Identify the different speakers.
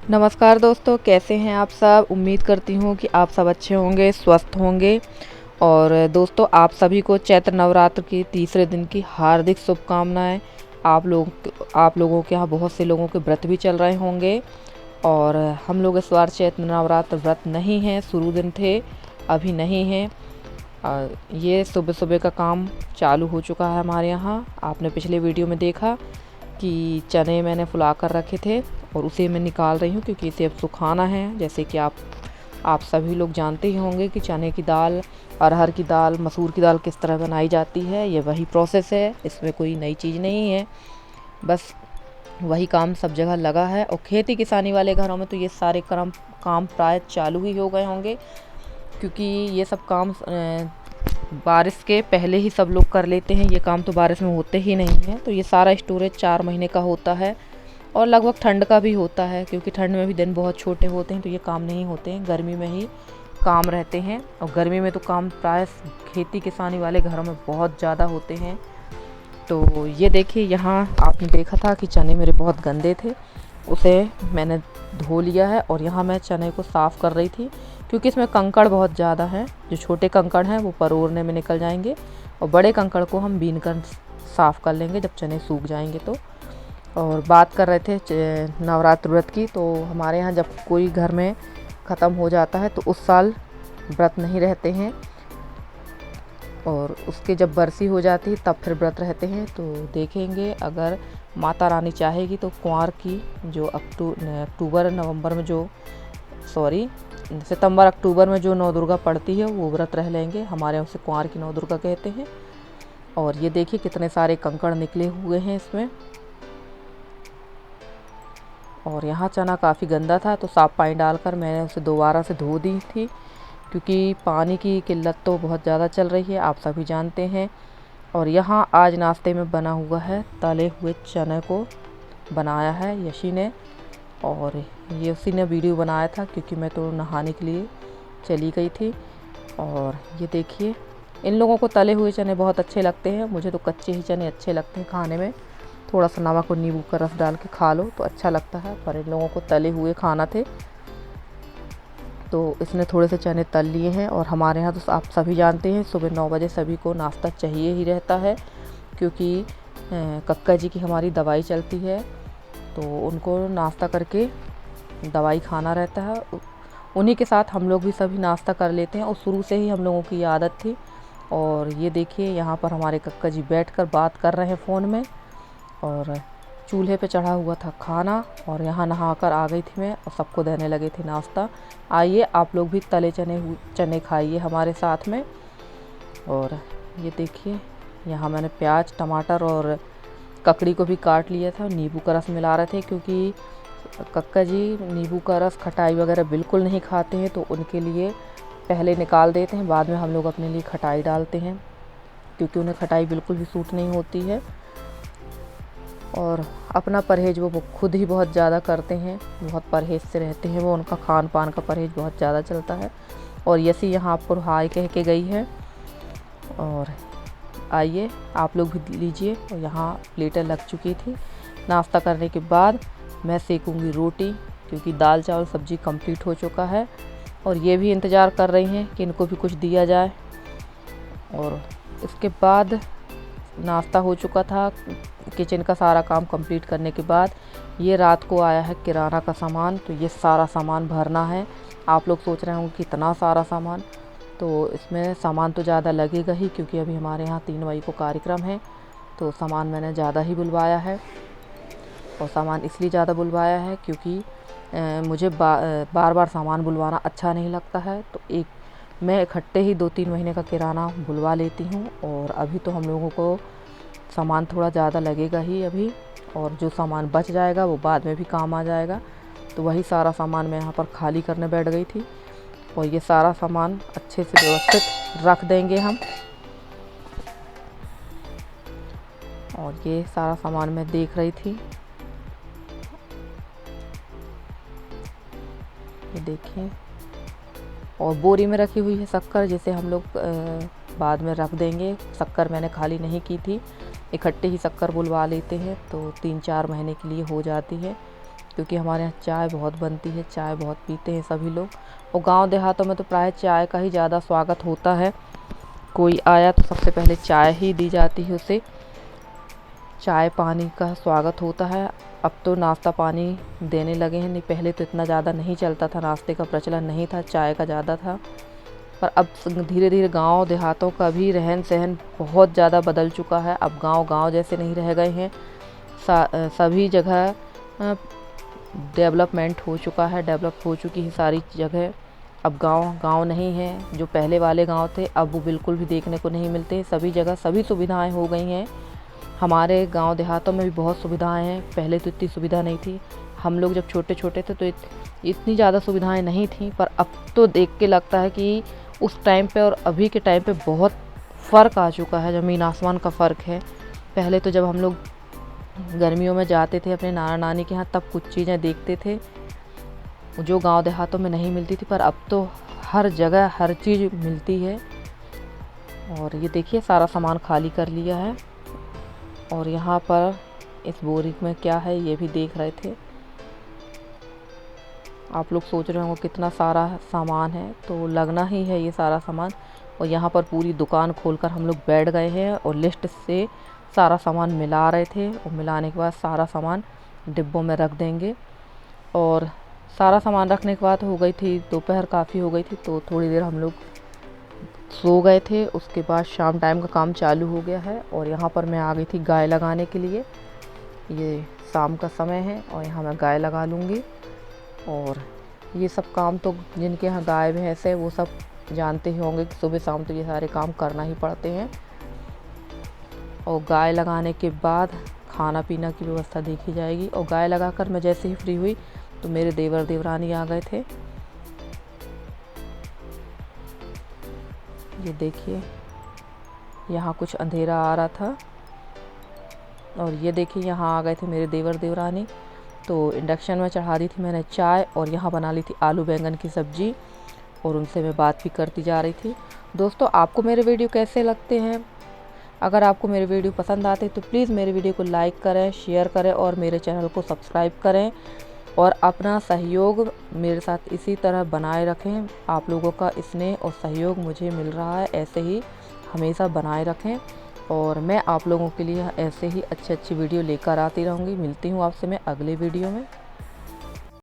Speaker 1: नमस्कार दोस्तों, कैसे हैं आप सब। उम्मीद करती हूँ कि आप सब अच्छे होंगे, स्वस्थ होंगे। और दोस्तों, आप सभी को चैत्र नवरात्र के तीसरे दिन की हार्दिक शुभकामनाएं। आप लोगों के यहाँ बहुत से लोगों के व्रत भी चल रहे होंगे। और हम लोग इस बार चैत्र नवरात्र व्रत नहीं हैं, शुरू दिन थे, अभी नहीं हैं। ये सुबह सुबह का काम चालू हो चुका है हमारे यहाँ। आपने पिछले वीडियो में देखा कि चने मैंने फुला कर रखे थे और उसे मैं निकाल रही हूँ, क्योंकि इसे अब सुखाना है। जैसे कि आप सभी लोग जानते ही होंगे कि चने की दाल, अरहर की दाल, मसूर की दाल किस तरह बनाई जाती है। ये वही प्रोसेस है, इसमें कोई नई चीज़ नहीं है। बस वही काम सब जगह लगा है। और खेती किसानी वाले घरों में तो ये सारे काम प्राय चालू ही हो गए होंगे, क्योंकि ये सब काम बारिश के पहले ही सब लोग कर लेते हैं। ये काम तो बारिश में होते ही नहीं है। तो ये सारा स्टोरेज 4 महीने का होता है और लगभग ठंड का भी होता है, क्योंकि ठंड में भी दिन बहुत छोटे होते हैं, तो ये काम नहीं होते हैं। गर्मी में ही काम रहते हैं। और गर्मी में तो काम प्राय खेती किसानी वाले घरों में बहुत ज़्यादा होते हैं। तो ये देखिए, यहाँ आपने देखा था कि चने मेरे बहुत गंदे थे, उसे मैंने धो लिया है। और यहाँ मैं चने को साफ़ कर रही थी, क्योंकि इसमें कंकड़ बहुत ज़्यादा है। जो छोटे कंकड़ हैं वो परोरने में निकल जाएंगे, और बड़े कंकड़ को हम बीन कर साफ़ कर लेंगे जब चने सूख जाएंगे तो। और बात कर रहे थे नवरात्र व्रत की, तो हमारे यहाँ जब कोई घर में ख़त्म हो जाता है तो उस साल व्रत नहीं रहते हैं, और उसके जब बरसी हो जाती है तब फिर व्रत रहते हैं। तो देखेंगे, अगर माता रानी चाहेगी तो कुंवार की जो सितंबर अक्टूबर में जो नौ दुर्गा पड़ती है वो व्रत रह लेंगे। हमारे यहाँ उसे कुंवार की नौ दुर्गा कहते हैं। और ये देखिए कितने सारे कंकड़ निकले हुए हैं इसमें। और यहाँ चना काफ़ी गंदा था, तो साफ पानी डालकर मैंने उसे दोबारा से धो दी थी, क्योंकि पानी की किल्लत तो बहुत ज़्यादा चल रही है, आप सभी जानते हैं। और यहाँ आज नाश्ते में बना हुआ है, तले हुए चने को बनाया है यशी ने। और ये उसी ने वीडियो बनाया था, क्योंकि मैं तो नहाने के लिए चली गई थी। और ये देखिए, इन लोगों को तले हुए चने बहुत अच्छे लगते हैं। मुझे तो कच्चे ही चने अच्छे लगते हैं खाने में। थोड़ा सा नमक और नींबू का रस डाल के खा लो तो अच्छा लगता है, पर इन लोगों को तले हुए खाना थे, तो इसने थोड़े से चने तल लिए हैं। और हमारे यहाँ तो आप सभी जानते हैं, सुबह 9 बजे सभी को नाश्ता चाहिए ही रहता है, क्योंकि कक्का जी की हमारी दवाई चलती है, तो उनको नाश्ता करके दवाई खाना रहता है। उन्हीं के साथ हम लोग भी सभी नाश्ता कर लेते हैं, और शुरू से ही हम लोगों की आदत थी। और ये देखिए, यहाँ पर हमारे कक्का जी बैठकर बात कर रहे हैं फ़ोन में, और चूल्हे पे चढ़ा हुआ था खाना। और यहाँ नहाकर आ गई थी मैं, और सबको देने लगे थे नाश्ता। आइए आप लोग भी तले चने खाइए हमारे साथ में। और ये देखिए, यहाँ मैंने प्याज, टमाटर और ककड़ी को भी काट लिया था। नींबू का रस मिला रहे थे, क्योंकि कक्का जी नींबू का रस, खटाई वगैरह बिल्कुल नहीं खाते हैं, तो उनके लिए पहले निकाल देते हैं, बाद में हम लोग अपने लिए खटाई डालते हैं, क्योंकि उन्हें खटाई बिल्कुल भी सूट नहीं होती है। और अपना परहेज़ वो खुद ही बहुत ज़्यादा करते हैं, बहुत परहेज़ से रहते हैं वो। उनका खान पान का परहेज़ बहुत ज़्यादा चलता है। और यसी यहाँ पर हाय कह के गई है। और आइए आप लोग भी लीजिए। और यहाँ प्लेटें लग चुकी थी। नाश्ता करने के बाद मैं सेकूँगी रोटी, क्योंकि दाल चावल सब्ज़ी कंप्लीट हो चुका है। और ये भी इंतज़ार कर रही हैं कि इनको भी कुछ दिया जाए। और इसके बाद नाश्ता हो चुका था। किचन का सारा काम कंप्लीट करने के बाद ये रात को आया है किराना का सामान, तो ये सारा सामान भरना है। आप लोग सोच रहे होंगे कितना सारा सामान, तो इसमें सामान तो ज़्यादा लगेगा ही, क्योंकि अभी हमारे यहाँ 3 मई को कार्यक्रम है, तो सामान मैंने ज़्यादा ही बुलवाया है। और सामान इसलिए ज़्यादा बुलवाया है क्योंकि मुझे बार बार सामान बुलवाना अच्छा नहीं लगता है, तो मैं इकट्ठे ही 2-3 महीने का किराना बुलवा लेती हूँ। और अभी तो हम लोगों को सामान थोड़ा ज़्यादा लगेगा ही अभी, और जो सामान बच जाएगा वो बाद में भी काम आ जाएगा। तो वही सारा सामान मैं यहाँ पर खाली करने बैठ गई थी। और ये सारा सामान अच्छे से व्यवस्थित रख देंगे हम। और ये सारा सामान मैं देख रही थी, ये देखिए। और बोरी में रखी हुई है शक्कर, जिसे हम लोग बाद में रख देंगे। शक्कर मैंने खाली नहीं की थी, इकट्ठे ही शक्कर बुलवा लेते हैं, तो 3-4 महीने के लिए हो जाती है। क्योंकि हमारे यहाँ चाय बहुत बनती है, चाय बहुत पीते हैं सभी लोग। और गांव देहातों में तो प्राय चाय का ही ज़्यादा स्वागत होता है। कोई आया तो सबसे पहले चाय ही दी जाती है उसे, चाय पानी का स्वागत होता है। अब तो नाश्ता पानी देने लगे हैं, नहीं पहले तो इतना ज़्यादा नहीं चलता था, नाश्ते का प्रचलन नहीं था, चाय का ज़्यादा था। पर अब धीरे धीरे गांव देहातों का भी रहन सहन बहुत ज़्यादा बदल चुका है। अब गांव गांव जैसे नहीं रह गए हैं, सभी जगह डेवलपमेंट हो चुका है, डेवलप हो चुकी है सारी जगह। अब गांव गांव नहीं है, जो पहले वाले गांव थे अब वो बिल्कुल भी देखने को नहीं मिलते। सभी जगह सभी सुविधाएं हो गई हैं। हमारे गांव देहातों में भी बहुत सुविधाएं हैं, पहले तो इतनी सुविधा नहीं थी। हम लोग जब छोटे छोटे थे तो इतनी ज़्यादा सुविधाएं नहीं थी, पर अब तो देख के लगता है कि उस टाइम पे और अभी के टाइम पे बहुत फ़र्क आ चुका है, ज़मीन आसमान का फ़र्क है। पहले तो जब हम लोग गर्मियों में जाते थे अपने नाना नानी के यहाँ, तब कुछ चीज़ें देखते थे जो गांव देहातों में नहीं मिलती थी, पर अब तो हर जगह हर चीज़ मिलती है। और ये देखिए सारा सामान खाली कर लिया है। और यहाँ पर इस बोरी में क्या है ये भी देख रहे थे। आप लोग सोच रहे होंगे कितना सारा सामान है, तो लगना ही है ये सारा सामान। और यहाँ पर पूरी दुकान खोलकर हम लोग बैठ गए हैं और लिस्ट से सारा सामान मिला रहे थे, और मिलाने के बाद सारा सामान डिब्बों में रख देंगे। और सारा सामान रखने के बाद हो गई थी दोपहर, काफ़ी हो गई थी, तो थोड़ी देर हम लोग सो गए थे। उसके बाद शाम टाइम का काम चालू हो गया है। और यहाँ पर मैं आ गई थी गाय लगाने के लिए। ये शाम का समय है और यहाँ मैं गाय लगा लूँगी। और ये सब काम तो जिनके यहाँ गाय भैंस है वो सब जानते ही होंगे कि सुबह शाम तो ये सारे काम करना ही पड़ते हैं। और गाय लगाने के बाद खाना पीना की व्यवस्था देखी जाएगी। और गाय लगाकर मैं जैसे ही फ्री हुई तो मेरे देवर देवरानी आ गए थे। ये देखिए यहाँ कुछ अंधेरा आ रहा था, और ये देखिए यहाँ आ गए थे मेरे देवर देवरानी। तो इंडक्शन में चढ़ा दी थी मैंने चाय, और यहाँ बना ली थी आलू बैंगन की सब्ज़ी, और उनसे मैं बात भी करती जा रही थी। दोस्तों, आपको मेरे वीडियो कैसे लगते हैं? अगर आपको मेरे वीडियो पसंद आते तो प्लीज़ मेरे वीडियो को लाइक करें, शेयर करें और मेरे चैनल को सब्सक्राइब करें। और अपना सहयोग मेरे साथ इसी तरह बनाए रखें। आप लोगों का स्नेह और सहयोग मुझे मिल रहा है, ऐसे ही हमेशा बनाए रखें। और मैं आप लोगों के लिए ऐसे ही अच्छी अच्छी वीडियो लेकर आती रहूँगी। मिलती हूँ आपसे मैं अगले वीडियो में।